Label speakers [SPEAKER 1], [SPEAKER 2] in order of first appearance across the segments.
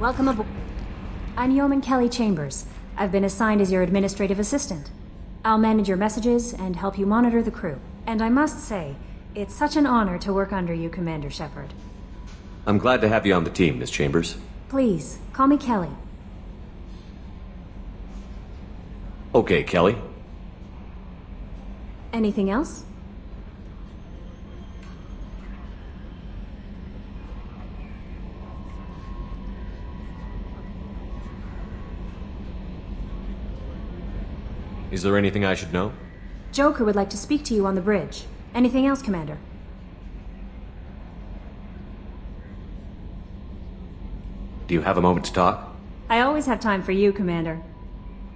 [SPEAKER 1] Welcome aboard. I'm Yeoman Kelly Chambers. I've been assigned as your administrative assistant. I'll manage your messages and help you monitor the crew. And I must say, it's such an honor to work under you, Commander Shepard.
[SPEAKER 2] I'm glad to have you on the team, Miss Chambers.
[SPEAKER 1] Please, call me Kelly.
[SPEAKER 2] Okay, Kelly.
[SPEAKER 1] Anything else?
[SPEAKER 2] Is there anything I should know?
[SPEAKER 1] Joker would like to speak to you on the bridge. Anything else, Commander?
[SPEAKER 2] Do you have a moment to talk?
[SPEAKER 1] I always have time for you, Commander.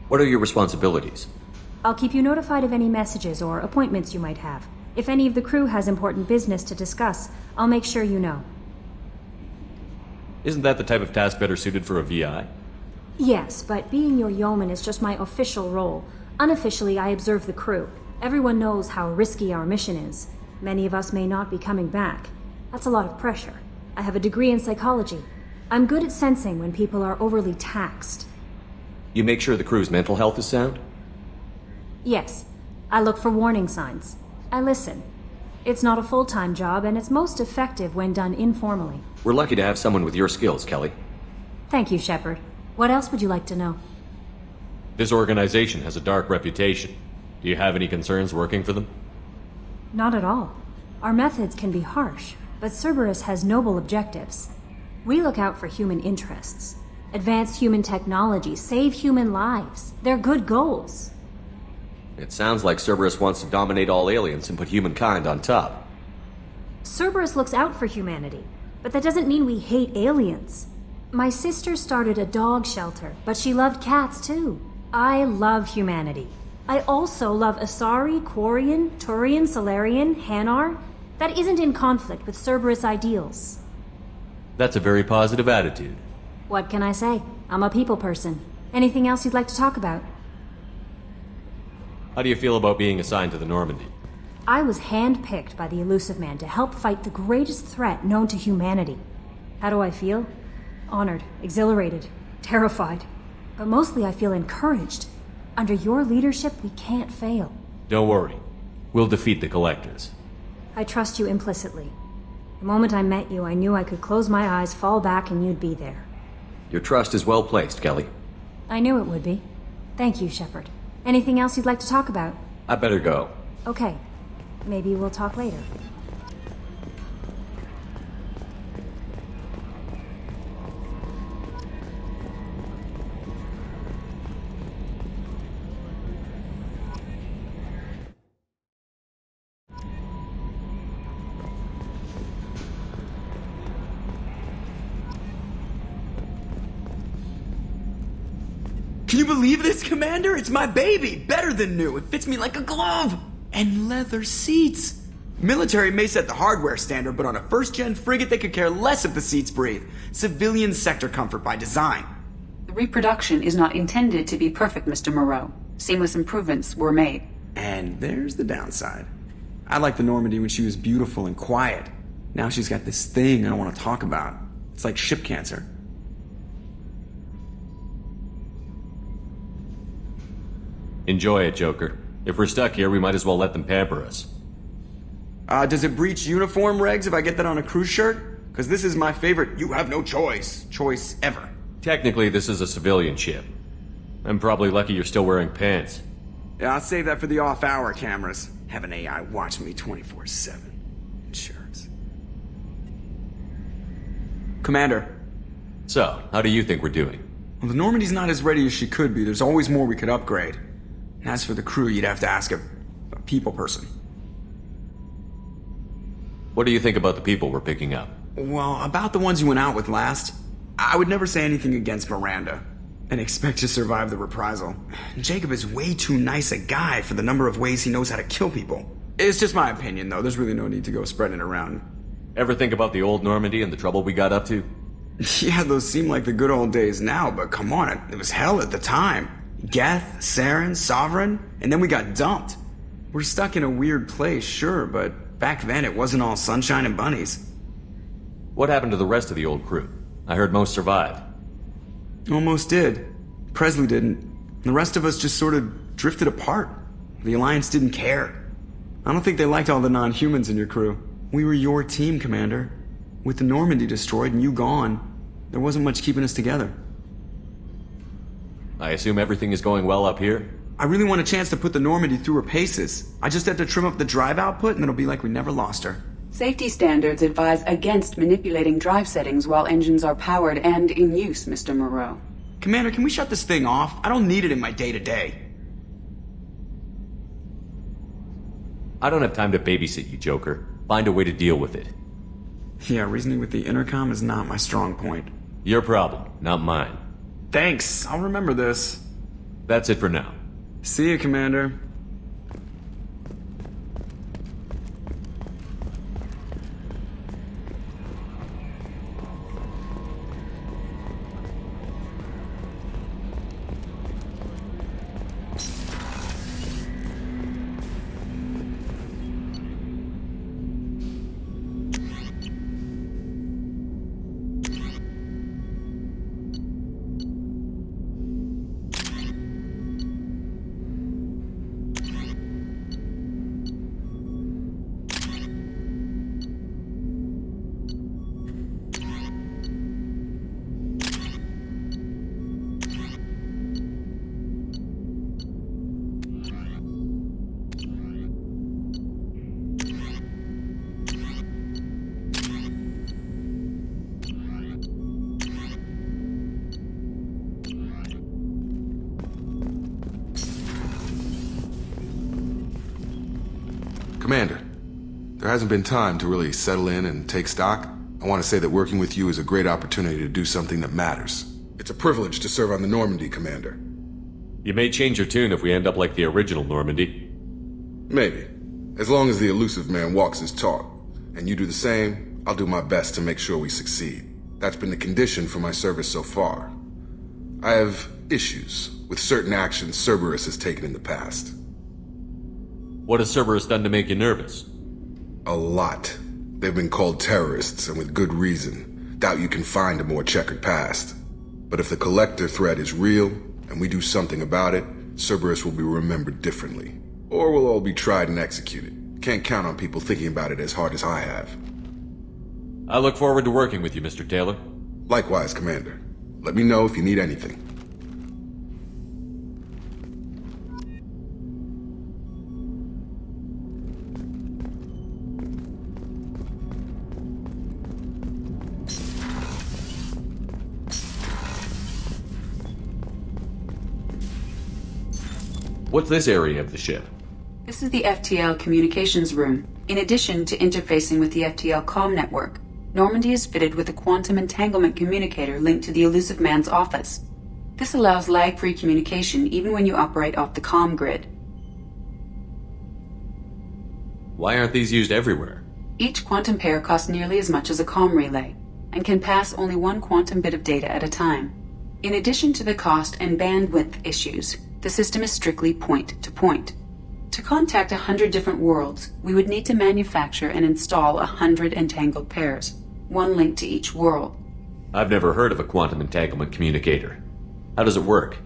[SPEAKER 2] What are your responsibilities?
[SPEAKER 1] I'll keep you notified of any messages or appointments you might have. If any of the crew has important business to discuss, I'll make sure you know.
[SPEAKER 2] Isn't that the type of task better suited for a VI?
[SPEAKER 1] Yes, but being your yeoman is just my official role. Unofficially, I observe the crew. Everyone knows how risky our mission is. Many of us may not be coming back. That's a lot of pressure. I have a degree in psychology. I'm good at sensing when people are overly taxed.
[SPEAKER 2] You make sure the crew's mental health is sound?
[SPEAKER 1] Yes. I look for warning signs. I listen. It's not a full-time job, and it's most effective when done informally.
[SPEAKER 2] We're lucky to have someone with your skills, Kelly.
[SPEAKER 1] Thank you, Shepard. What else would you like to know?
[SPEAKER 2] This organization has a dark reputation. Do you have any concerns working for them?
[SPEAKER 1] Not at all. Our methods can be harsh, but Cerberus has noble objectives. We look out for human interests. Advance human technology, save human lives. They're good goals.
[SPEAKER 2] It sounds like Cerberus wants to dominate all aliens and put humankind on top.
[SPEAKER 1] Cerberus looks out for humanity, but that doesn't mean we hate aliens. My sister started a dog shelter, but she loved cats too. I love humanity. I also love Asari, Quarian, Turian, Solarian, Hanar. That isn't in conflict with Cerberus ideals.
[SPEAKER 2] That's a very positive attitude.
[SPEAKER 1] What can I say? I'm a people person. Anything else you'd like to talk about?
[SPEAKER 2] How do you feel about being assigned to the Normandy?
[SPEAKER 1] I was handpicked by the Elusive Man to help fight the greatest threat known to humanity. How do I feel? Honored, exhilarated, terrified. But mostly I feel encouraged. Under your leadership, we can't fail.
[SPEAKER 2] Don't worry. We'll defeat the Collectors.
[SPEAKER 1] I trust you implicitly. The moment I met you, I knew I could close my eyes, fall back, and you'd be there.
[SPEAKER 2] Your trust is well placed, Kelly.
[SPEAKER 1] I knew it would be. Thank you, Shepard. Anything else you'd like to talk about?
[SPEAKER 2] I better go.
[SPEAKER 1] Okay. Maybe we'll talk later.
[SPEAKER 3] Can you believe this, Commander? It's my baby! Better than new. It fits me like a glove! And leather seats! Military may set the hardware standard, but on a first-gen frigate they could care less if the seats breathe. Civilian sector comfort by design.
[SPEAKER 4] The reproduction is not intended to be perfect, Mr. Moreau. Seamless improvements were made.
[SPEAKER 3] And there's the downside. I liked the Normandy when she was beautiful and quiet. Now she's got this thing I don't want to talk about. It's like ship cancer.
[SPEAKER 2] Enjoy it, Joker. If we're stuck here, we might as well let them pamper us.
[SPEAKER 3] Does it breach uniform regs if I get that on a cruise shirt? Because this is my favorite you have no choice ever.
[SPEAKER 2] Technically, this is a civilian ship. I'm probably lucky you're still wearing pants.
[SPEAKER 3] Yeah, I'll save that for the off-hour cameras. Have an AI watch me 24/7. Insurance. Commander.
[SPEAKER 2] So, how do you think we're doing?
[SPEAKER 3] Well, the Normandy's not as ready as she could be. There's always more we could upgrade. And as for the crew, you'd have to ask a people person.
[SPEAKER 2] What do you think about the people we're picking up?
[SPEAKER 3] Well, about the ones you went out with last, I would never say anything against Miranda and expect to survive the reprisal. Jacob is way too nice a guy for the number of ways he knows how to kill people. It's just my opinion, though. There's really no need to go spreading it around.
[SPEAKER 2] Ever think about the old Normandy and the trouble we got up to?
[SPEAKER 3] Yeah, those seem like the good old days now, but come on, it was hell at the time. Geth, Saren, Sovereign, and then we got dumped. We're stuck in a weird place, sure, but back then it wasn't all sunshine and bunnies.
[SPEAKER 2] What happened to the rest of the old crew? I heard most survived.
[SPEAKER 3] Almost did. Presley didn't. The rest of us just sort of drifted apart. The Alliance didn't care. I don't think they liked all the non-humans in your crew. We were your team, Commander. With the Normandy destroyed and you gone, there wasn't much keeping us together.
[SPEAKER 2] I assume everything is going well up here?
[SPEAKER 3] I really want a chance to put the Normandy through her paces. I just have to trim up the drive output and it'll be like we never lost her.
[SPEAKER 4] Safety standards advise against manipulating drive settings while engines are powered and in use, Mr. Moreau.
[SPEAKER 3] Commander, can we shut this thing off? I don't need it in my day-to-day.
[SPEAKER 2] I don't have time to babysit you, Joker. Find a way to deal with it.
[SPEAKER 3] Yeah, reasoning with the intercom is not my strong point.
[SPEAKER 2] Your problem, not mine.
[SPEAKER 3] Thanks, I'll remember this.
[SPEAKER 2] That's it for now.
[SPEAKER 3] See you, Commander.
[SPEAKER 5] Commander, there hasn't been time to really settle in and take stock. I want to say that working with you is a great opportunity to do something that matters. It's a privilege to serve on the Normandy, Commander.
[SPEAKER 2] You may change your tune if we end up like the original Normandy.
[SPEAKER 5] Maybe. As long as the elusive man walks his talk, and you do the same, I'll do my best to make sure we succeed. That's been the condition for my service so far. I have issues with certain actions Cerberus has taken in the past.
[SPEAKER 2] What has Cerberus done to make you nervous?
[SPEAKER 5] A lot. They've been called terrorists, and with good reason. Doubt you can find a more checkered past. But if the Collector threat is real, and we do something about it, Cerberus will be remembered differently. Or we'll all be tried and executed. Can't count on people thinking about it as hard as I have.
[SPEAKER 2] I look forward to working with you, Mr. Taylor.
[SPEAKER 5] Likewise, Commander. Let me know if you need anything.
[SPEAKER 2] What's this area of the ship?
[SPEAKER 4] This is the Ftl Communications Room. In addition to interfacing with the Ftl comm network, Normandy is fitted with a quantum entanglement communicator linked to the elusive man's office. This allows lag-free communication even when you operate off the comm grid.
[SPEAKER 2] Why aren't these used everywhere?
[SPEAKER 4] Each quantum pair costs nearly as much as a comm relay, and can pass only one quantum bit of data at a time. In addition to the cost and bandwidth issues, the system is strictly point-to-point. To contact 100 different worlds, we would need to manufacture and install 100 entangled pairs, one linked to each world.
[SPEAKER 2] I've never heard of a quantum entanglement communicator. How does it work?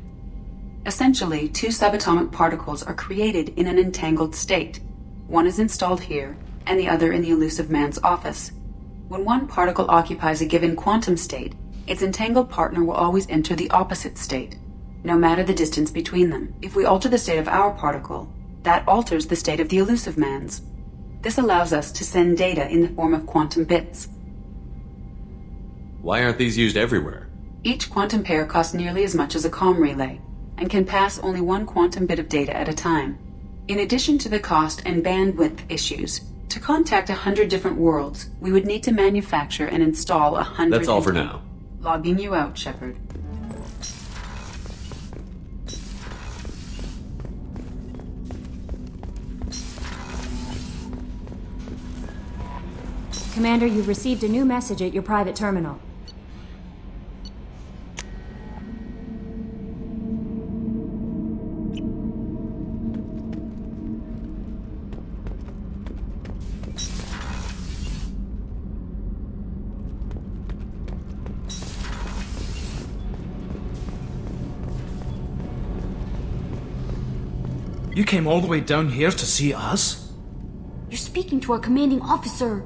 [SPEAKER 4] Essentially, two subatomic particles are created in an entangled state. One is installed here, and the other in the elusive man's office. When one particle occupies a given quantum state, its entangled partner will always enter the opposite state, no matter the distance between them. If we alter the state of our particle, that alters the state of the elusive man's. This allows us to send data in the form of quantum bits.
[SPEAKER 2] Why aren't these used everywhere?
[SPEAKER 4] Each quantum pair costs nearly as much as a comm relay, and can pass only one quantum bit of data at a time. In addition to the cost and bandwidth issues, to contact 100 different worlds, we would need to manufacture and install 100...
[SPEAKER 2] That's all for now.
[SPEAKER 4] Logging you out, Shepard.
[SPEAKER 1] Commander, you've received a new message at your private terminal.
[SPEAKER 6] You came all the way down here to see us?
[SPEAKER 7] You're speaking to our commanding officer.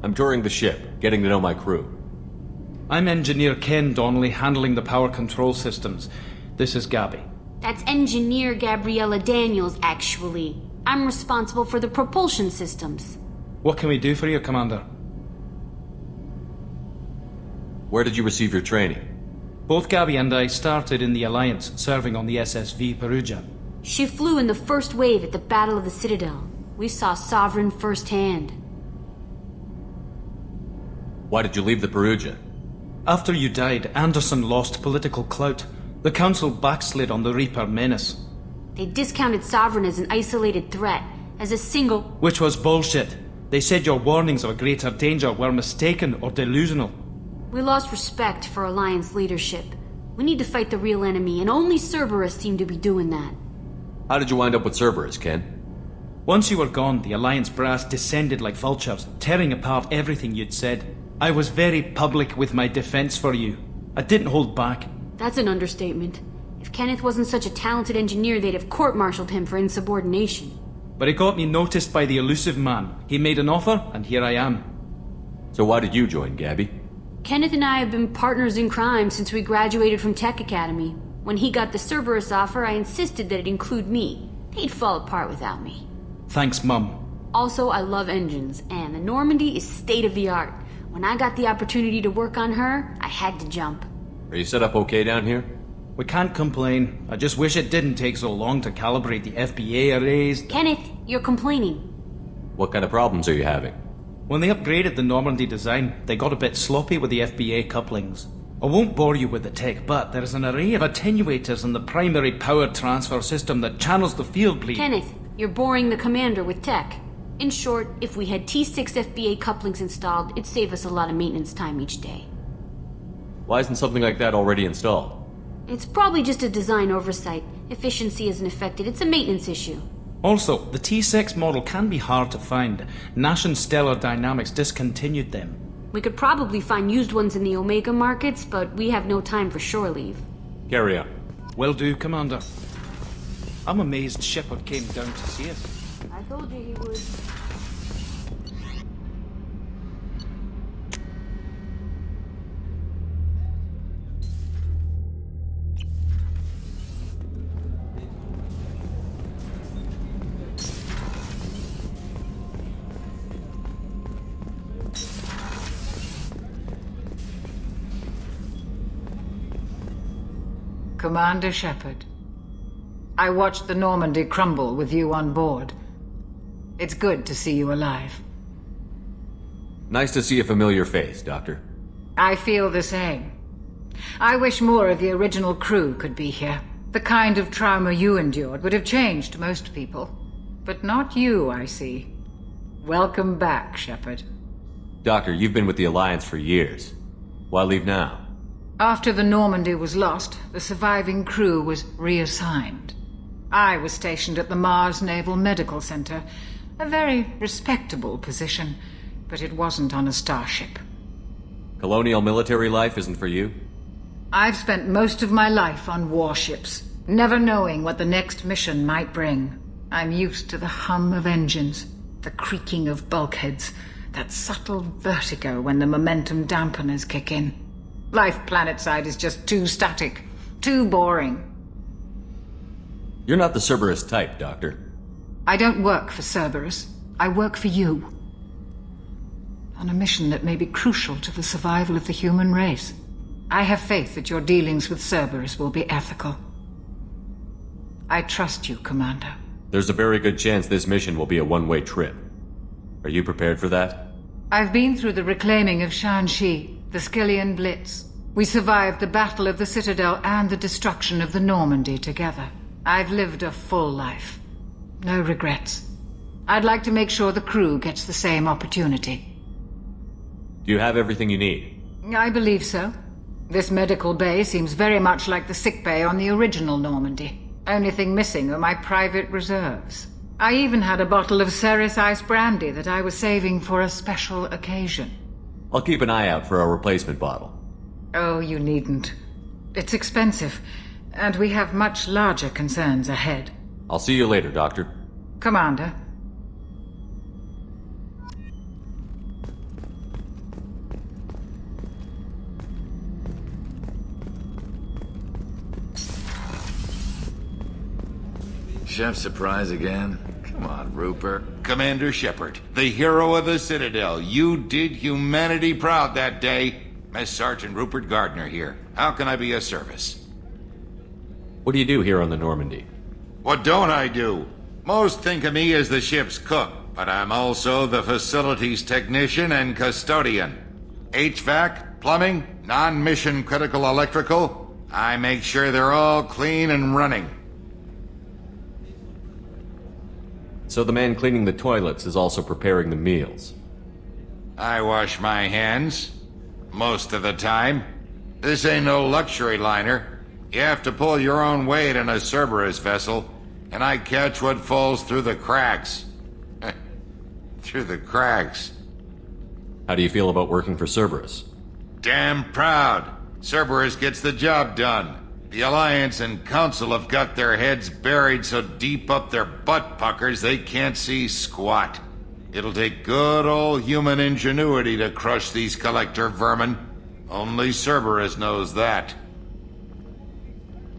[SPEAKER 2] I'm touring the ship, getting to know my crew.
[SPEAKER 6] I'm Engineer Ken Donnelly, handling the power control systems. This is Gabby.
[SPEAKER 7] That's Engineer Gabriella Daniels, actually. I'm responsible for the propulsion systems.
[SPEAKER 6] What can we do for you, Commander?
[SPEAKER 2] Where did you receive your training?
[SPEAKER 6] Both Gabby and I started in the Alliance, serving on the SSV Perugia.
[SPEAKER 7] She flew in the first wave at the Battle of the Citadel. We saw Sovereign firsthand.
[SPEAKER 2] Why did you leave the Perugia?
[SPEAKER 6] After you died, Anderson lost political clout. The Council backslid on the Reaper menace.
[SPEAKER 7] They discounted Sovereign as an isolated threat, as a single...
[SPEAKER 6] Which was bullshit. They said your warnings of a greater danger were mistaken or delusional.
[SPEAKER 7] We lost respect for Alliance leadership. We need to fight the real enemy, and only Cerberus seemed to be doing that.
[SPEAKER 2] How did you wind up with Cerberus, Ken?
[SPEAKER 6] Once you were gone, the Alliance brass descended like vultures, tearing apart everything you'd said. I was very public with my defense for you. I didn't hold back.
[SPEAKER 7] That's an understatement. If Kenneth wasn't such a talented engineer, they'd have court-martialed him for insubordination.
[SPEAKER 6] But it got me noticed by the elusive man. He made an offer, and here I am.
[SPEAKER 2] So why did you join, Gabby?
[SPEAKER 7] Kenneth and I have been partners in crime since we graduated from Tech Academy. When he got the Cerberus offer, I insisted that it include me. They'd fall apart without me.
[SPEAKER 6] Thanks, Mum.
[SPEAKER 7] Also, I love engines, and the Normandy is state-of-the-art. When I got the opportunity to work on her, I had to jump.
[SPEAKER 2] Are you set up okay down here?
[SPEAKER 6] We can't complain. I just wish it didn't take so long to calibrate the FBA arrays.
[SPEAKER 7] Kenneth, you're complaining.
[SPEAKER 2] What kind of problems are you having?
[SPEAKER 6] When they upgraded the Normandy design, they got a bit sloppy with the FBA couplings. I won't bore you with the tech, but there is an array of attenuators in the primary power transfer system that channels the field bleed.
[SPEAKER 7] Kenneth, you're boring the commander with tech. In short, if we had T6 FBA couplings installed, it'd save us a lot of maintenance time each day.
[SPEAKER 2] Why isn't something like that already installed?
[SPEAKER 7] It's probably just a design oversight. Efficiency isn't affected. It's a maintenance issue.
[SPEAKER 6] Also, the T6 model can be hard to find. Nash and Stellar Dynamics discontinued them.
[SPEAKER 7] We could probably find used ones in the Omega markets, but we have no time for shore leave.
[SPEAKER 2] Carry on.
[SPEAKER 6] Will do, Commander. I'm amazed Shepard came down to see us.
[SPEAKER 7] I told you he would.
[SPEAKER 8] Commander Shepard, I watched the Normandy crumble with you on board. It's good to see you alive.
[SPEAKER 2] Nice to see a familiar face, Doctor.
[SPEAKER 8] I feel the same. I wish more of the original crew could be here. The kind of trauma you endured would have changed most people. But not you, I see. Welcome back, Shepard.
[SPEAKER 2] Doctor, you've been with the Alliance for years. Why leave now?
[SPEAKER 8] After the Normandy was lost, the surviving crew was reassigned. I was stationed at the Mars Naval Medical Center, a very respectable position, but it wasn't on a starship.
[SPEAKER 2] Colonial military life isn't for you?
[SPEAKER 8] I've spent most of my life on warships, never knowing what the next mission might bring. I'm used to the hum of engines, the creaking of bulkheads, that subtle vertigo when the momentum dampeners kick in. Life planetside is just too static, too boring.
[SPEAKER 2] You're not the Cerberus type, Doctor.
[SPEAKER 8] I don't work for Cerberus. I work for you. On a mission that may be crucial to the survival of the human race. I have faith that your dealings with Cerberus will be ethical. I trust you, Commander.
[SPEAKER 2] There's a very good chance this mission will be a one-way trip. Are you prepared for that?
[SPEAKER 8] I've been through the reclaiming of Shanxi, the Skillian Blitz. We survived the Battle of the Citadel and the destruction of the Normandy together. I've lived a full life. No regrets. I'd like to make sure the crew gets the same opportunity.
[SPEAKER 2] Do you have everything you need?
[SPEAKER 8] I believe so. This medical bay seems very much like the sick bay on the original Normandy. Only thing missing are my private reserves. I even had a bottle of Ceres ice brandy that I was saving for a special occasion.
[SPEAKER 2] I'll keep an eye out for a replacement bottle.
[SPEAKER 8] Oh, you needn't. It's expensive, and we have much larger concerns ahead.
[SPEAKER 2] I'll see you later, Doctor.
[SPEAKER 8] Commander.
[SPEAKER 9] Chef surprise again? Come on, Rupert. Commander Shepard, the hero of the Citadel. You did humanity proud that day. Mess Sergeant Rupert Gardner here. How can I be of service?
[SPEAKER 2] What do you do here on the Normandy?
[SPEAKER 9] What don't I do? Most think of me as the ship's cook, but I'm also the facilities technician and custodian. HVAC, plumbing, non-mission critical electrical. I make sure they're all clean and running.
[SPEAKER 2] So the man cleaning the toilets is also preparing the meals.
[SPEAKER 9] I wash my hands. Most of the time. This ain't no luxury liner. You have to pull your own weight in a Cerberus vessel, and I catch what falls through the cracks. Through the cracks.
[SPEAKER 2] How do you feel about working for Cerberus?
[SPEAKER 9] Damn proud. Cerberus gets the job done. The Alliance and Council have got their heads buried so deep up their butt puckers they can't see squat. It'll take good old human ingenuity to crush these collector vermin. Only Cerberus knows that.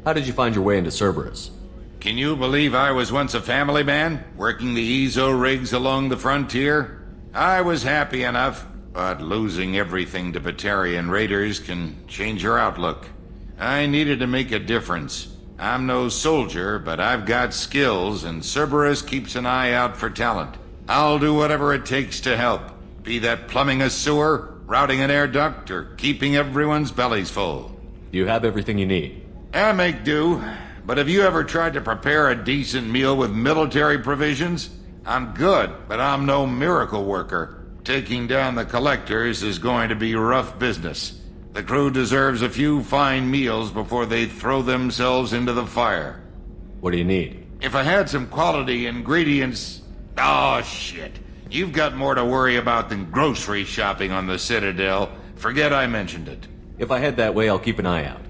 [SPEAKER 2] How did you find your way into Cerberus?
[SPEAKER 9] Can you believe I was once a family man, working the EZO rigs along the frontier? I was happy enough, but losing everything to Batarian raiders can change your outlook. I needed to make a difference. I'm no soldier, but I've got skills, and Cerberus keeps an eye out for talent. I'll do whatever it takes to help, be that plumbing a sewer, routing an air duct, or keeping everyone's bellies full.
[SPEAKER 2] Do you have everything you need?
[SPEAKER 9] I make do, but have you ever tried to prepare a decent meal with military provisions? I'm good, but I'm no miracle worker. Taking down the collectors is going to be rough business. The crew deserves a few fine meals before they throw themselves into the fire.
[SPEAKER 2] What do you need?
[SPEAKER 9] If I had some quality ingredients... Oh, shit. You've got more to worry about than grocery shopping on the Citadel. Forget I mentioned it.
[SPEAKER 2] If I head that way, I'll keep an eye out.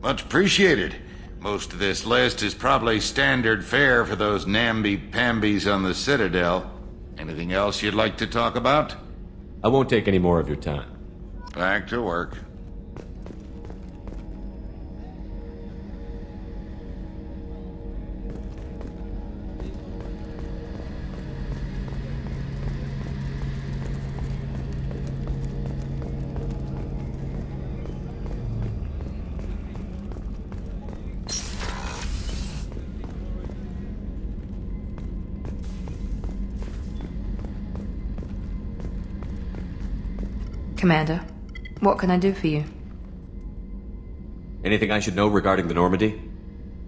[SPEAKER 9] Much appreciated. Most of this list is probably standard fare for those namby-pambies on the Citadel. Anything else you'd like to talk about?
[SPEAKER 2] I won't take any more of your time.
[SPEAKER 9] Back to work.
[SPEAKER 10] Commander, what can I do for you?
[SPEAKER 2] Anything I should know regarding the Normandy?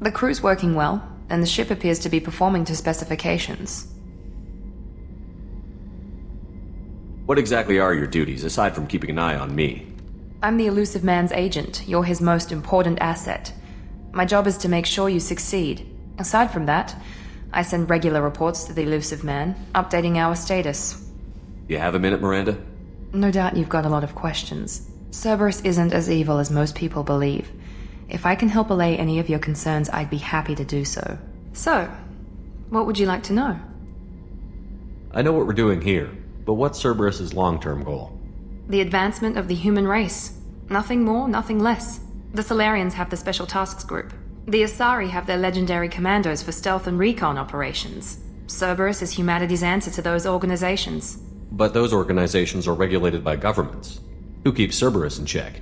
[SPEAKER 10] The crew's working well, and the ship appears to be performing to specifications.
[SPEAKER 2] What exactly are your duties, aside from keeping an eye on me?
[SPEAKER 10] I'm the Elusive Man's agent. You're his most important asset. My job is to make sure you succeed. Aside from that, I send regular reports to the Elusive Man, updating our status.
[SPEAKER 2] You have a minute, Miranda?
[SPEAKER 10] No doubt you've got a lot of questions. Cerberus isn't as evil as most people believe. If I can help allay any of your concerns, I'd be happy to do so. So, what would you like to know?
[SPEAKER 2] I know what we're doing here, but what's Cerberus's long-term goal?
[SPEAKER 10] The advancement of the human race. Nothing more, nothing less. The Solarians have the Special Tasks Group. The Asari have their legendary commandos for stealth and recon operations. Cerberus is humanity's answer to those organizations.
[SPEAKER 2] But those organizations are regulated by governments. Who keeps Cerberus in check?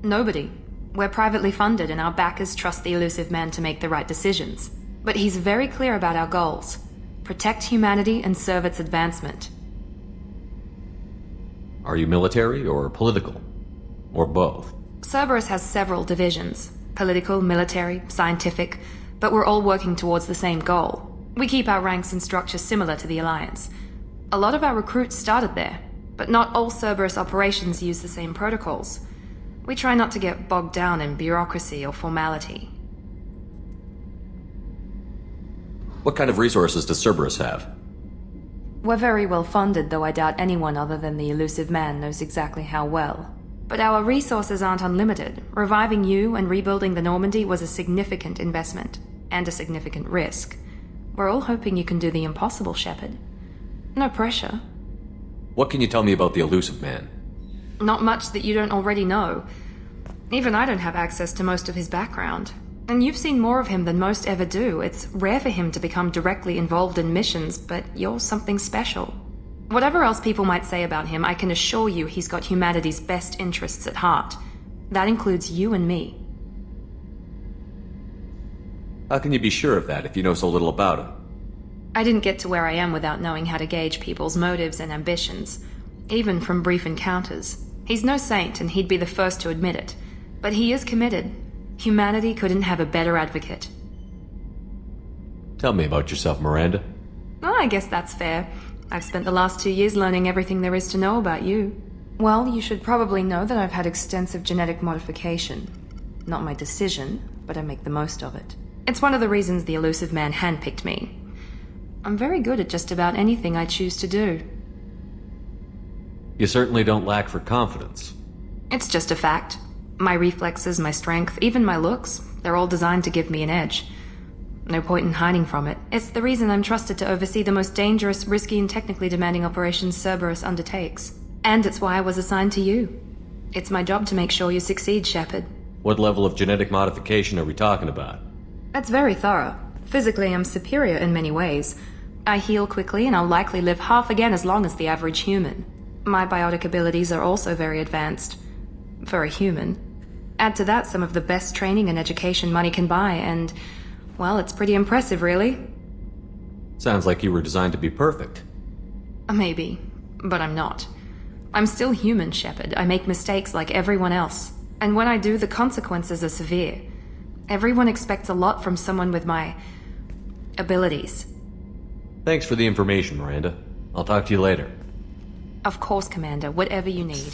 [SPEAKER 10] Nobody. We're privately funded and our backers trust the Elusive Man to make the right decisions. But he's very clear about our goals. Protect humanity and serve its advancement.
[SPEAKER 2] Are you military or political? Or both?
[SPEAKER 10] Cerberus has several divisions. Political, military, scientific, but we're all working towards the same goal. We keep our ranks and structure similar to the Alliance. A lot of our recruits started there, but not all Cerberus operations use the same protocols. We try not to get bogged down in bureaucracy or formality.
[SPEAKER 2] What kind of resources does Cerberus have?
[SPEAKER 10] We're very well funded, though I doubt anyone other than the Elusive Man knows exactly how well. But our resources aren't unlimited. Reviving you and rebuilding the Normandy was a significant investment, and a significant risk. We're all hoping you can do the impossible, Shepard. No pressure.
[SPEAKER 2] What can you tell me about the elusive man?
[SPEAKER 10] Not much that you don't already know. Even I don't have access to most of his background. And you've seen more of him than most ever do. It's rare for him to become directly involved in missions, but you're something special. Whatever else people might say about him, I can assure you he's got humanity's best interests at heart. That includes you and me.
[SPEAKER 2] How can you be sure of that if you know so little about him?
[SPEAKER 10] I didn't get to where I am without knowing how to gauge people's motives and ambitions, even from brief encounters. He's no saint, and he'd be the first to admit it. But he is committed. Humanity couldn't have a better advocate.
[SPEAKER 2] Tell me about yourself, Miranda.
[SPEAKER 10] Oh, I guess that's fair. I've spent the last 2 years learning everything there is to know about you. Well, you should probably know that I've had extensive genetic modification. Not my decision, but I make the most of it. It's one of the reasons the elusive man handpicked me. I'm very good at just about anything I choose to do.
[SPEAKER 2] You certainly don't lack for confidence.
[SPEAKER 10] It's just a fact. My reflexes, my strength, even my looks, they're all designed to give me an edge. No point in hiding from it. It's the reason I'm trusted to oversee the most dangerous, risky, and technically demanding operations Cerberus undertakes. And it's why I was assigned to you. It's my job to make sure you succeed, Shepard.
[SPEAKER 2] What level of genetic modification are we talking about?
[SPEAKER 10] That's very thorough. Physically, I'm superior in many ways. I heal quickly, and I'll likely live half again as long as the average human. My biotic abilities are also very advanced. For a human. Add to that some of the best training and education money can buy, and, well, it's pretty impressive, really.
[SPEAKER 2] Sounds like you were designed to be perfect.
[SPEAKER 10] Maybe, but I'm not. I'm still human, Shepard. I make mistakes like everyone else. And when I do, the consequences are severe. Everyone expects a lot from someone with my abilities.
[SPEAKER 2] Thanks for the information, Miranda. I'll talk to you later.
[SPEAKER 10] Of course, Commander. Whatever you need.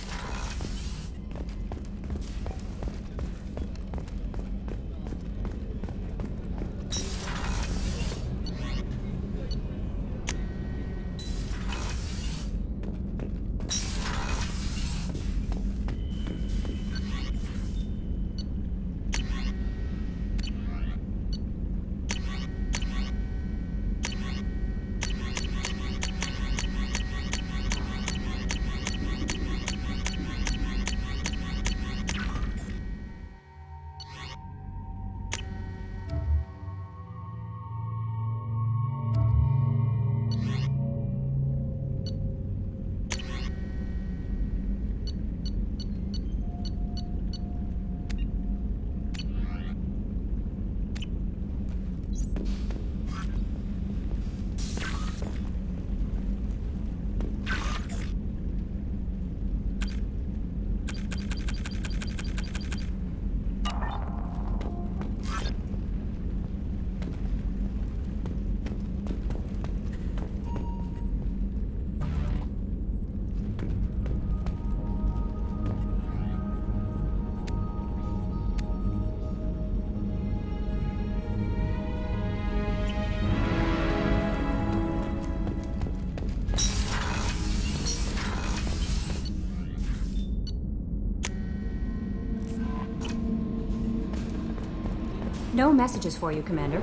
[SPEAKER 1] No messages for you, Commander.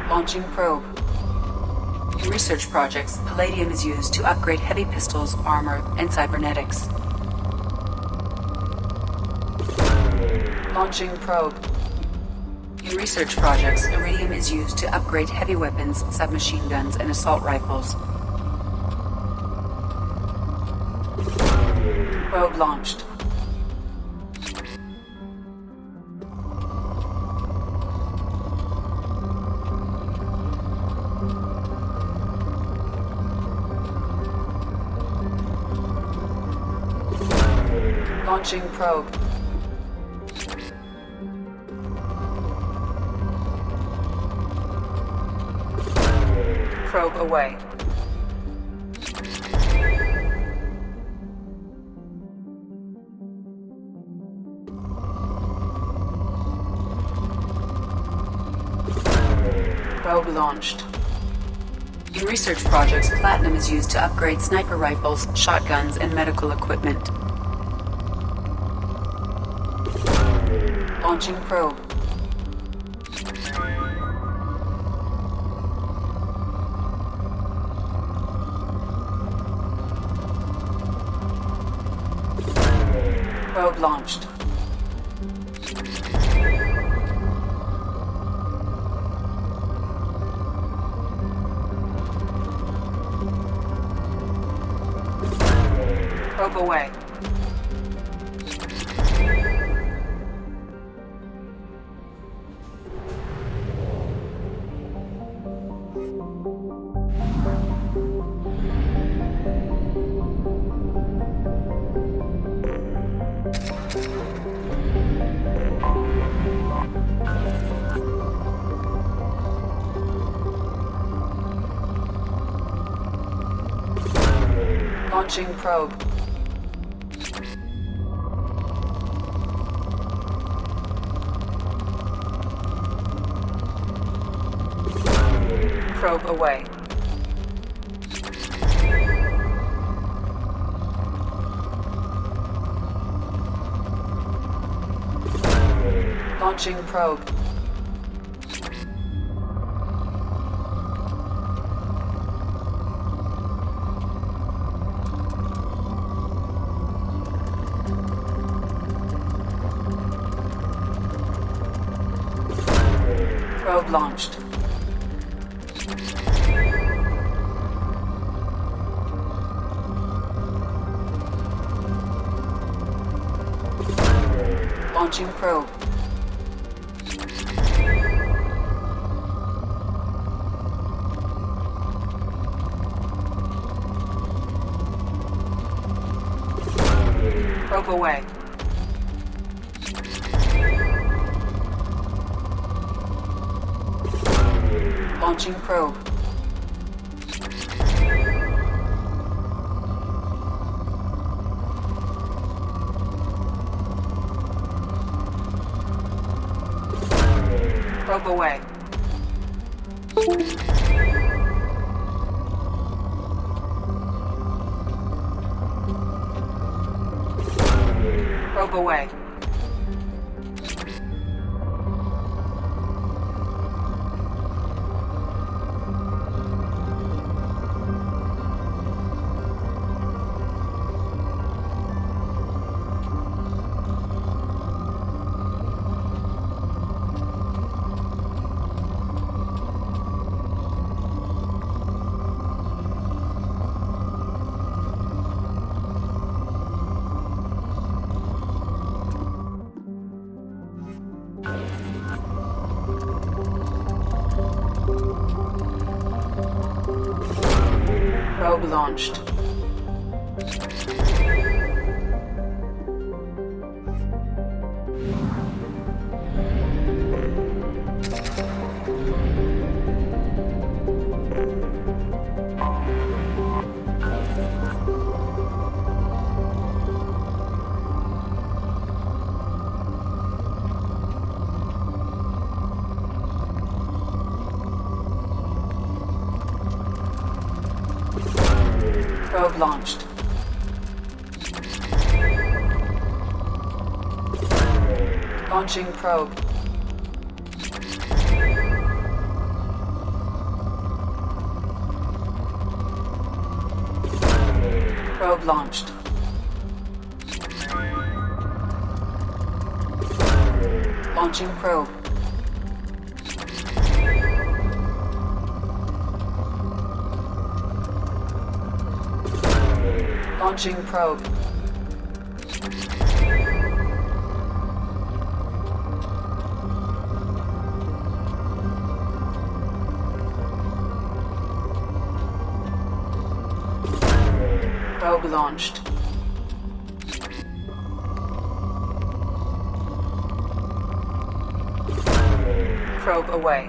[SPEAKER 4] Launching probe. In research projects, palladium is used to upgrade heavy pistols, armor, and cybernetics. Launching probe. In research projects, iridium is used to upgrade heavy weapons, submachine guns, and assault rifles. Probe launched. Launching probe. Probe away. Probe launched. In research projects, platinum is used to upgrade sniper rifles, shotguns, and medical equipment. Launching probe. Probe launched. Probe away. Launching probe. Probe away. Launching probe. Probe launched. Launching probe. Probe away. Launching probe. Probe away. Probe away. Probe launched. Probe launched. Launching probe. Probe launched. Launching probe. Launching probe. Probe launched. probe away.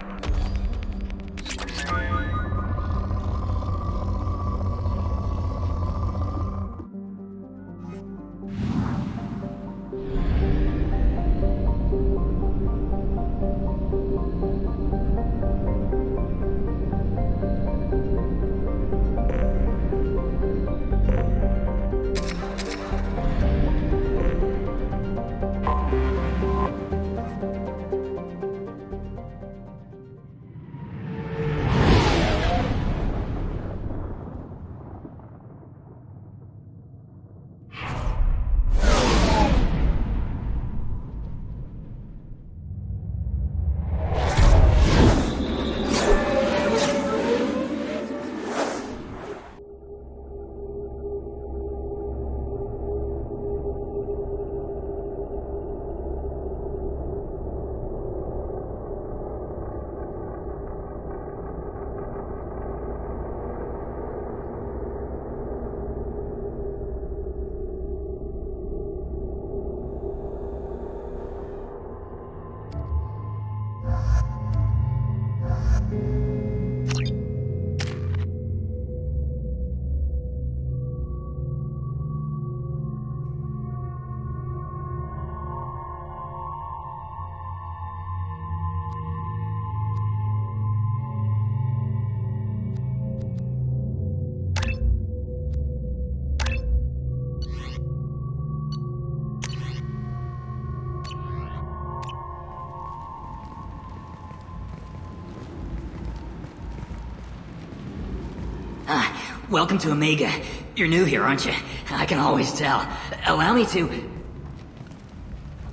[SPEAKER 11] Welcome to Omega. You're new here, aren't you? I can always tell. Allow me to...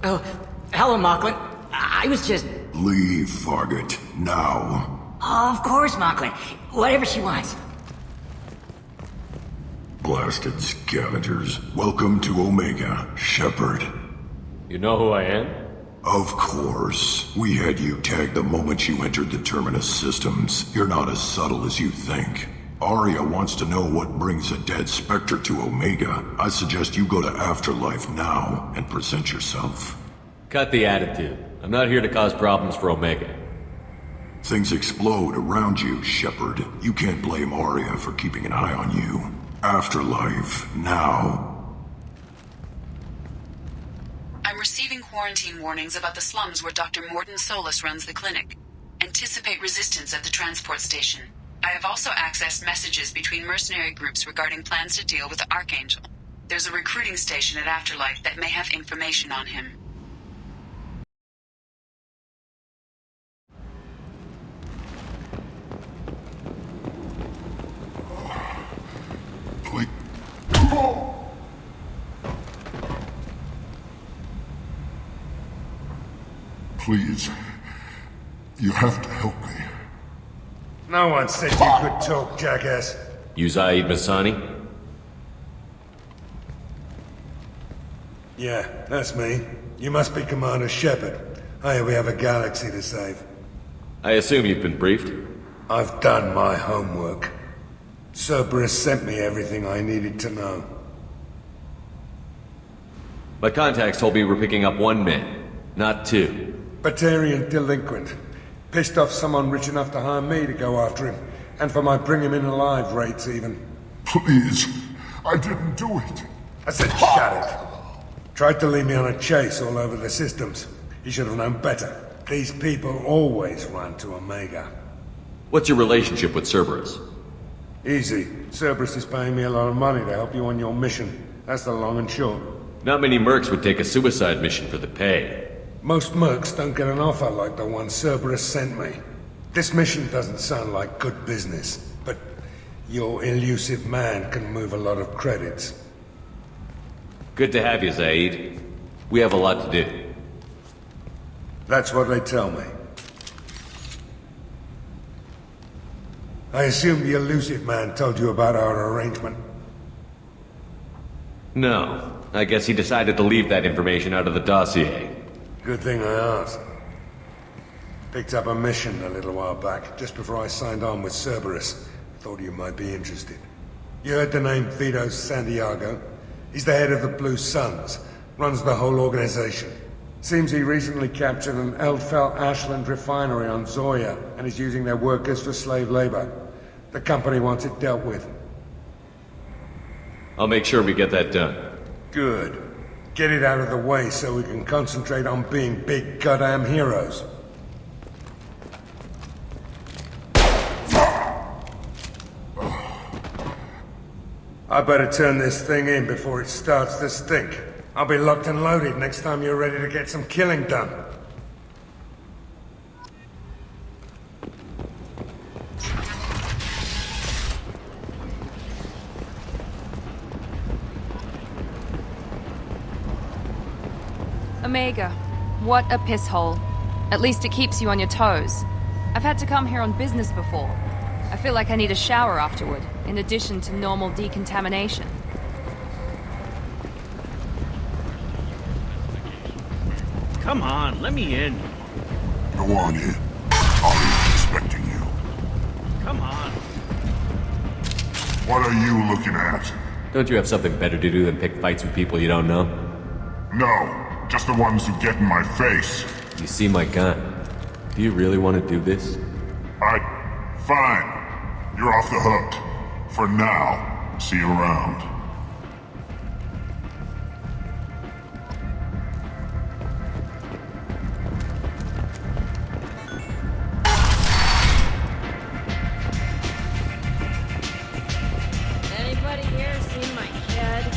[SPEAKER 11] Oh, hello, Mocklin. I was just...
[SPEAKER 12] Leave, Fargate. Now.
[SPEAKER 11] Oh, of course, Mocklin. Whatever she wants.
[SPEAKER 12] Blasted scavengers. Welcome to Omega, Shepard.
[SPEAKER 2] You know who I am?
[SPEAKER 12] Of course. We had you tagged the moment you entered the Terminus systems. You're not as subtle as you think. Arya wants to know what brings a dead Spectre to Omega. I suggest you go to Afterlife now and present yourself.
[SPEAKER 2] Cut the attitude. I'm not here to cause problems for Omega.
[SPEAKER 12] Things explode around you, Shepard. You can't blame Arya for keeping an eye on you. Afterlife, now.
[SPEAKER 4] I'm receiving quarantine warnings about the slums where Dr. Morton Solus runs the clinic. Anticipate resistance at the transport station. I have also accessed messages between mercenary groups regarding plans to deal with the Archangel. There's a recruiting station at Afterlife that may have information on him.
[SPEAKER 12] Please. Please. You have to help me.
[SPEAKER 13] No one said you could talk, jackass.
[SPEAKER 2] You Zaid Masani?
[SPEAKER 13] Yeah, that's me. You must be Commander Shepard. Hey, we have a galaxy to save.
[SPEAKER 2] I assume you've been briefed?
[SPEAKER 13] I've done my homework. Cerberus sent me everything I needed to know.
[SPEAKER 2] My contacts told me we're picking up one man, not two.
[SPEAKER 13] Batarian delinquent. Pissed off someone rich enough to hire me to go after him. And for my bring him in alive rates, even.
[SPEAKER 12] Please. I didn't do it.
[SPEAKER 13] I said shut it. Tried to lead me on a chase all over the systems. He should have known better. These people always run to Omega.
[SPEAKER 2] What's your relationship with Cerberus?
[SPEAKER 13] Easy. Cerberus is paying me a lot of money to help you on your mission. That's the long and short.
[SPEAKER 2] Not many mercs would take a suicide mission for the pay.
[SPEAKER 13] Most mercs don't get an offer like the one Cerberus sent me. This mission doesn't sound like good business, but your elusive man can move a lot of credits.
[SPEAKER 2] Good to have you, Zaid. We have a lot to do.
[SPEAKER 13] That's what they tell me. I assume the elusive man told you about our arrangement.
[SPEAKER 2] No. I guess he decided to leave that information out of the dossier.
[SPEAKER 13] Good thing I asked. Picked up a mission a little while back, just before I signed on with Cerberus. Thought you might be interested. You heard the name Vito Santiago? He's the head of the Blue Suns. Runs the whole organization. Seems he recently captured an Ftl Ashland refinery on Zoya and is using their workers for slave labor. The company wants it dealt with.
[SPEAKER 2] I'll make sure we get that done.
[SPEAKER 13] Good. Get it out of the way so we can concentrate on being big goddamn heroes. I better turn this thing in before it starts to stink. I'll be locked and loaded next time you're ready to get some killing done.
[SPEAKER 10] Omega, what a piss hole. At least it keeps you on your toes. I've had to come here on business before. I feel like I need a shower afterward, in addition to normal decontamination.
[SPEAKER 6] Come on, let me in.
[SPEAKER 12] Go on in. Aria's expecting you.
[SPEAKER 6] Come on.
[SPEAKER 12] What are you looking at?
[SPEAKER 2] Don't you have something better to do than pick fights with people you don't know?
[SPEAKER 12] No, just the ones who get in my face.
[SPEAKER 2] You see my gun. Do you really want to do this?
[SPEAKER 12] Fine. You're off the hook. For now. See you around.
[SPEAKER 14] Anybody here seen my kid?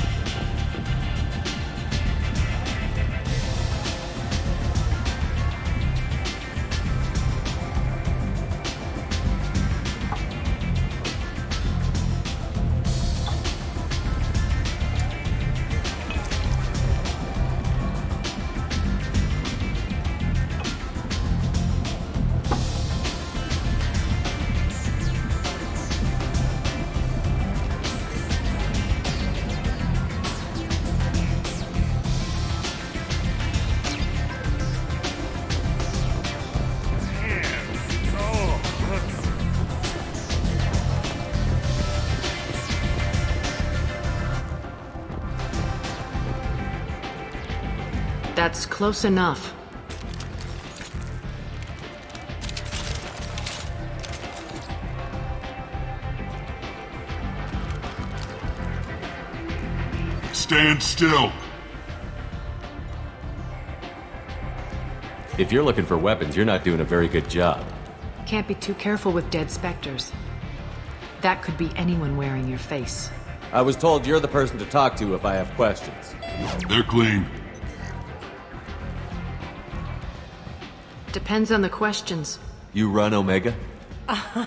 [SPEAKER 8] That's close enough.
[SPEAKER 12] Stand still.
[SPEAKER 2] If you're looking for weapons, you're not doing a very good job.
[SPEAKER 8] Can't be too careful with dead specters. That could be anyone wearing your face.
[SPEAKER 2] I was told you're the person to talk to if I have questions.
[SPEAKER 12] They're clean.
[SPEAKER 8] Depends on the questions.
[SPEAKER 2] You run Omega?
[SPEAKER 8] I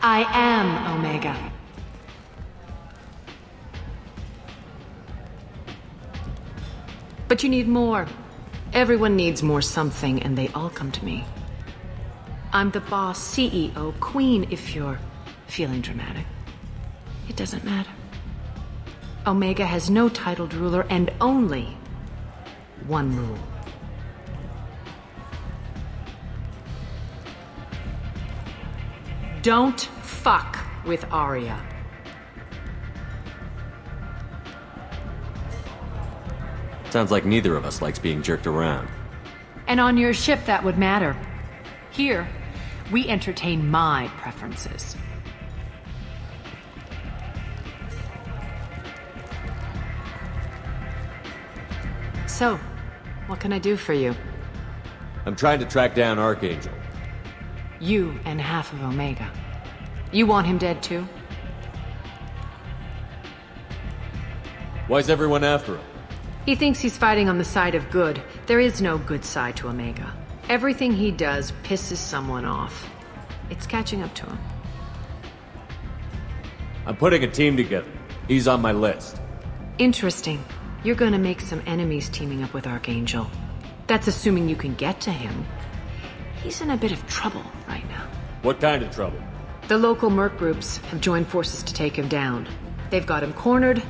[SPEAKER 8] am Omega. But you need more. Everyone needs more something, and they all come to me. I'm the boss, CEO, queen, if you're feeling dramatic. It doesn't matter. Omega has no titled ruler and only one rule. Don't fuck with Aria.
[SPEAKER 2] Sounds like neither of us likes being jerked around.
[SPEAKER 8] And on your ship, that would matter. Here, we entertain my preferences. So, what can I do for you?
[SPEAKER 2] I'm trying to track down Archangel.
[SPEAKER 8] You and half of Omega. You want him dead too?
[SPEAKER 2] Why's everyone after him?
[SPEAKER 8] He thinks he's fighting on the side of good. There is no good side to Omega. Everything he does pisses someone off. It's catching up to him.
[SPEAKER 2] I'm putting a team together. He's on my list.
[SPEAKER 8] Interesting. You're gonna make some enemies teaming up with Archangel. That's assuming you can get to him. He's in a bit of trouble right now.
[SPEAKER 2] What kind of trouble?
[SPEAKER 8] The local merc groups have joined forces to take him down. They've got him cornered,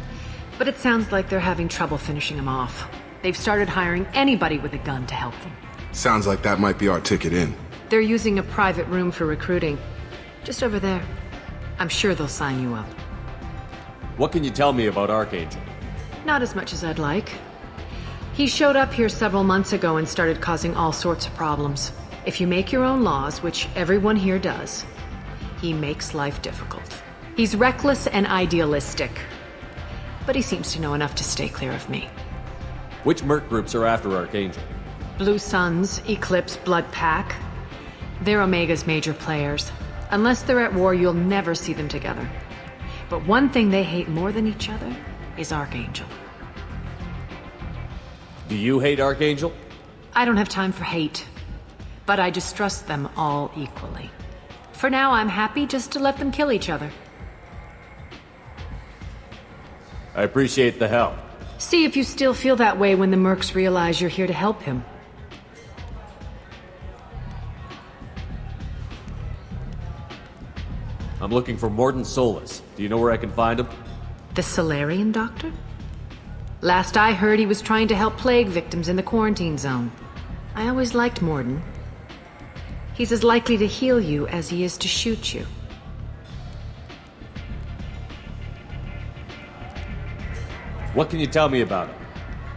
[SPEAKER 8] but it sounds like they're having trouble finishing him off. They've started hiring anybody with a gun to help them.
[SPEAKER 5] Sounds like that might be our ticket in.
[SPEAKER 8] They're using a private room for recruiting. Just over there. I'm sure they'll sign you up.
[SPEAKER 2] What can you tell me about Archangel?
[SPEAKER 15] Not as much as I'd like. He showed up here several months ago and started causing all sorts of problems. If you make your own laws, which everyone here does, he makes life difficult. He's reckless and idealistic, but he seems to know enough to stay clear of me.
[SPEAKER 2] Which merc groups are after Archangel?
[SPEAKER 15] Blue Suns, Eclipse, Blood Pack. They're Omega's major players. Unless they're at war, you'll never see them together. But one thing they hate more than each other is Archangel.
[SPEAKER 2] Do you hate Archangel?
[SPEAKER 15] I don't have time for hate, but I distrust them all equally. For now, I'm happy just to let them kill each other.
[SPEAKER 2] I appreciate the help.
[SPEAKER 15] See if you still feel that way when the mercs realize you're here to help him.
[SPEAKER 2] I'm looking for Morden Solis. Do you know where I can find him?
[SPEAKER 15] The Solarian doctor? Last I heard, he was trying to help plague victims in the quarantine zone. I always liked Morden. He's as likely to heal you as he is to shoot you.
[SPEAKER 2] What can you tell me about him?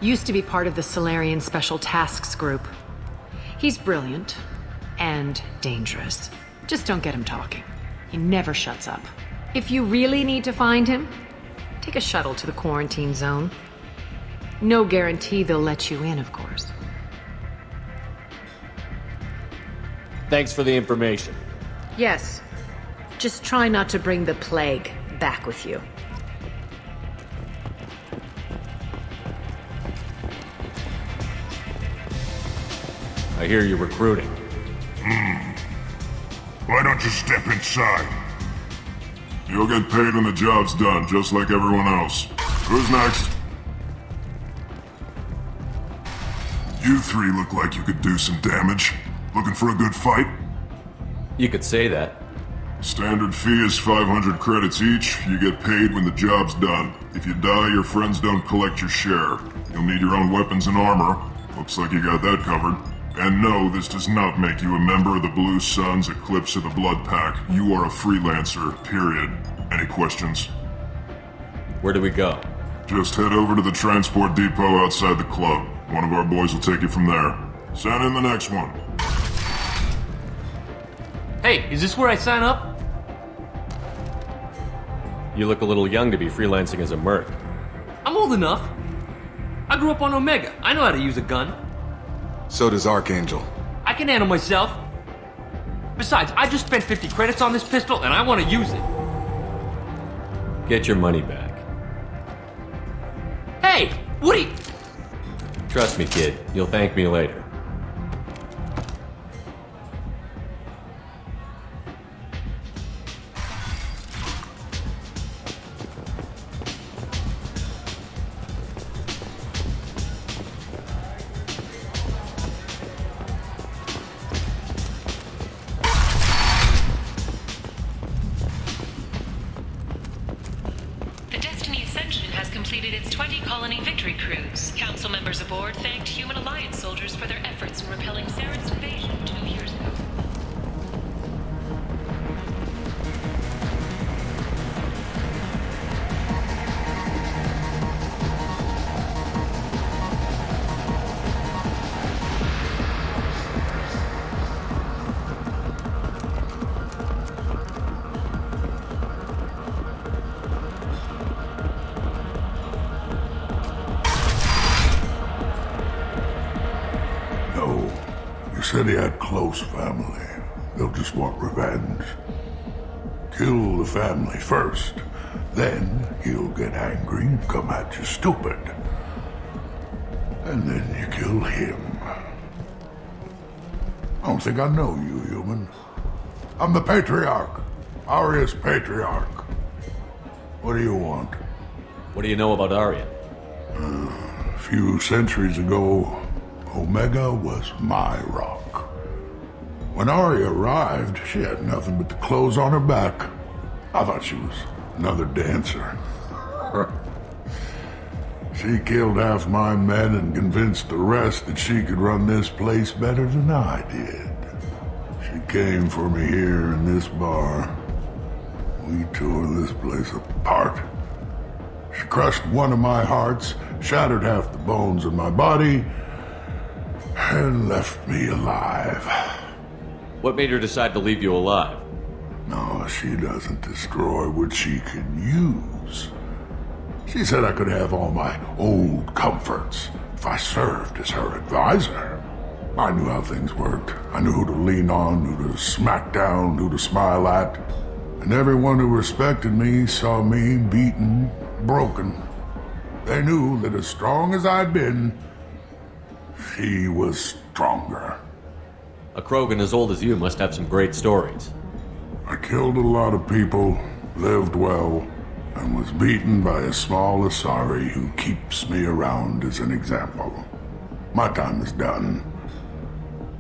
[SPEAKER 15] Used to be part of the Solarian Special Tasks Group. He's brilliant and dangerous. Just don't get him talking. He never shuts up. If you really need to find him, take a shuttle to the quarantine zone. No guarantee they'll let you in, of course.
[SPEAKER 2] Thanks for the information.
[SPEAKER 15] Yes. Just try not to bring the plague back with you.
[SPEAKER 2] I hear you're recruiting.
[SPEAKER 12] Why don't you step inside? You'll get paid when the job's done, just like everyone else. Who's next? You three look like you could do some damage. Looking for a good fight?
[SPEAKER 2] You could say that.
[SPEAKER 12] Standard fee is 500 credits each. You get paid when the job's done. If you die, your friends don't collect your share. You'll need your own weapons and armor. Looks like you got that covered. And no, this does not make you a member of the Blue Suns, Eclipse, or the Blood Pack. You are a freelancer, period. Any questions?
[SPEAKER 2] Where do we go?
[SPEAKER 12] Just head over to the transport depot outside the club. One of our boys will take you from there. Send in the next one.
[SPEAKER 16] Hey, is this where I sign up?
[SPEAKER 2] You look a little young to be freelancing as a merc.
[SPEAKER 16] I'm old enough. I grew up on Omega. I know how to use a gun.
[SPEAKER 5] So does Archangel.
[SPEAKER 16] I can handle myself. Besides, I just spent 50 credits on this pistol and I want to use it.
[SPEAKER 2] Get your money back.
[SPEAKER 16] Hey, what are you...
[SPEAKER 2] Trust me, kid. You'll thank me later.
[SPEAKER 17] Completed its 20-colony victory cruise. Council members aboard thanked Human Alliance soldiers for their efforts in repelling Saren's invasion 2 years ago.
[SPEAKER 12] Said he had close family. They'll just want revenge. Kill the family first. Then he'll get angry and come at you stupid. And then you kill him. I don't think I know you, human. I'm the Patriarch. Aria's Patriarch. What do you want?
[SPEAKER 2] What do you know about Aria?
[SPEAKER 12] A few centuries ago, Omega was my rock. When Aria arrived, she had nothing but the clothes on her back. I thought she was another dancer. She killed half my men and convinced the rest that she could run this place better than I did. She came for me here in this bar. We tore this place apart. crushed one of my hearts, shattered half the bones in my body, and left me alive.
[SPEAKER 2] What made her decide to leave you alive?
[SPEAKER 12] No, she doesn't destroy what she can use. She said I could have all my old comforts if I served as her advisor. I knew how things worked. I knew who to lean on, who to smack down, who to smile at. And everyone who respected me saw me beaten, broken. They knew that as strong as I'd been, she was stronger.
[SPEAKER 2] A Krogan as old as you must have some great stories.
[SPEAKER 12] I killed a lot of people, lived well, and was beaten by a small Asari who keeps me around as an example. My time is done.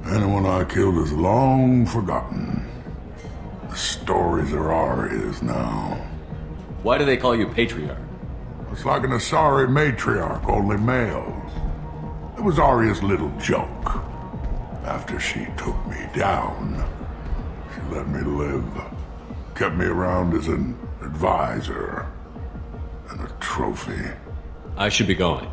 [SPEAKER 12] Anyone I killed is long forgotten. The stories are our is now.
[SPEAKER 2] Why do they call you Patriarch?
[SPEAKER 12] It's like an Asari matriarch, only male. It was Arya's little joke. After she took me down, she let me live. Kept me around as an advisor and a trophy.
[SPEAKER 2] I should be going.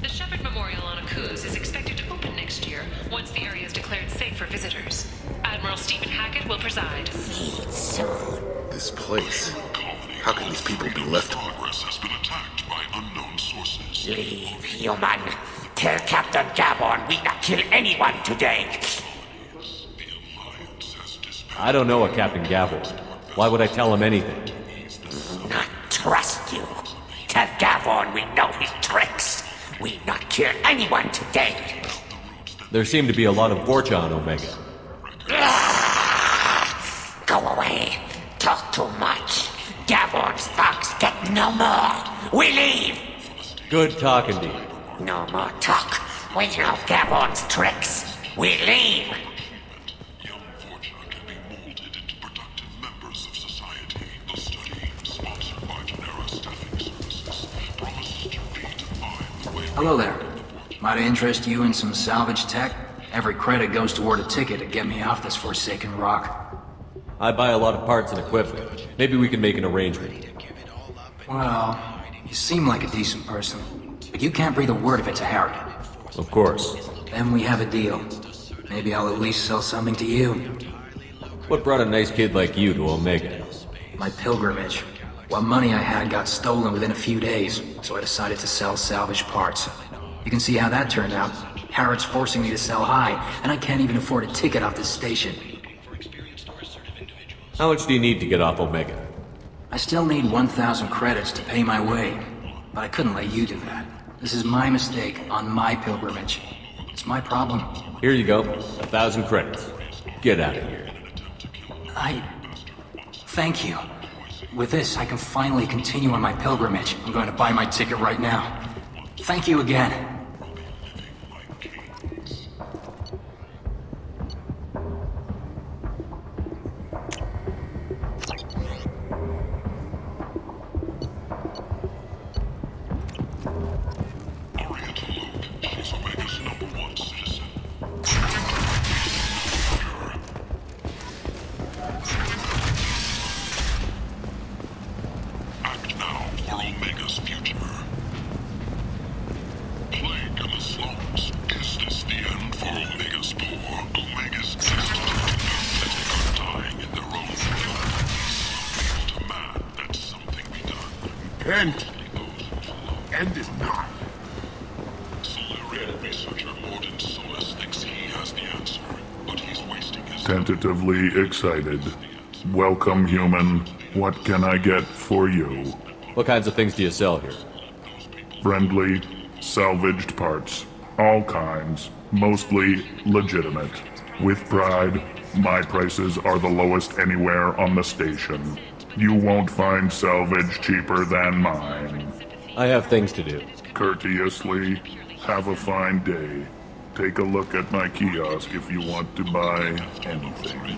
[SPEAKER 17] The Shepherd Memorial on Akuz is expected to open next year once the area is declared safe for visitors. Admiral Stephen Hackett will preside.
[SPEAKER 5] This place. How can these people be left?
[SPEAKER 12] Progress has been attacked by unknown sources.
[SPEAKER 18] Leave, human. Tell Captain Gavon we not kill anyone today.
[SPEAKER 2] I don't know a Captain Gavon. Why would I tell him anything?
[SPEAKER 18] Not trust you. Tell Gavon we know his tricks. We not kill anyone today.
[SPEAKER 2] There seem to be a lot of Vorcha on Omega.
[SPEAKER 18] Go away. Talk too much. Gavon's thugs get no more. We leave.
[SPEAKER 2] Good talking to you.
[SPEAKER 18] No more talk. We know Gavon's tricks. We leave.
[SPEAKER 19] Hello there. Might I interest you in some salvage tech? Every credit goes toward a ticket to get me off this forsaken rock.
[SPEAKER 2] I buy a lot of parts and equipment. Maybe we can make an arrangement.
[SPEAKER 19] Well, you seem like a decent person, but you can't breathe a word of it to Harry.
[SPEAKER 2] Of course.
[SPEAKER 19] Then we have a deal. Maybe I'll at least sell something to you.
[SPEAKER 2] What brought a nice kid like you to Omega?
[SPEAKER 19] My pilgrimage. What money I had got stolen within a few days, so I decided to sell salvaged parts. You can see how that turned out. Harrod's forcing me to sell high, and I can't even afford a ticket off this station.
[SPEAKER 2] How much do you need to get off Omega?
[SPEAKER 19] I still need 1,000 credits to pay my way, but I couldn't let you do that. This is my mistake on my pilgrimage. It's my problem.
[SPEAKER 2] Here you go. 1,000 credits. Get out of here.
[SPEAKER 19] Thank you. With this, I can finally continue on my pilgrimage. I'm going to buy my ticket right now. Thank you again.
[SPEAKER 12] End it now. Tentatively excited. Welcome, human. What can I get for you?
[SPEAKER 2] What kinds of things do you sell here?
[SPEAKER 12] Friendly, salvaged parts. All kinds. Mostly legitimate. With pride, my prices are the lowest anywhere on the station. You won't find salvage cheaper than mine.
[SPEAKER 2] I have things to do.
[SPEAKER 12] Courteously, have a fine day. Take a look at my kiosk if you want to buy anything.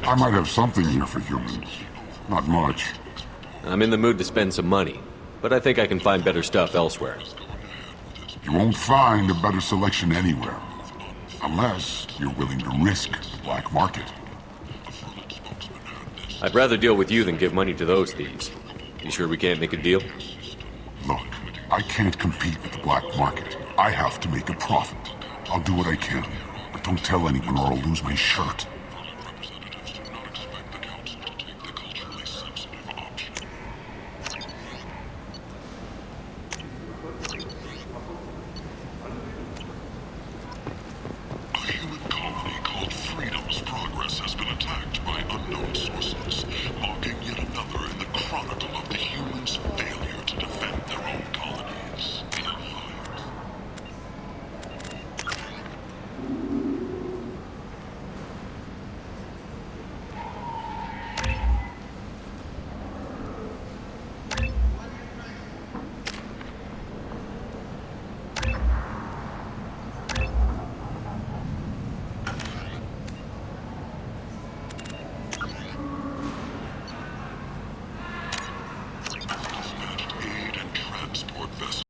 [SPEAKER 20] I might have something here for humans. Not much.
[SPEAKER 2] I'm in the mood to spend some money, but I think I can find better stuff elsewhere.
[SPEAKER 20] You won't find a better selection anywhere. Unless you're willing to risk the black market.
[SPEAKER 2] I'd rather deal with you than give money to those thieves. You sure we can't make a deal?
[SPEAKER 20] Look, I can't compete with the black market. I have to make a profit. I'll do what I can, but don't tell anyone or I'll lose my shirt.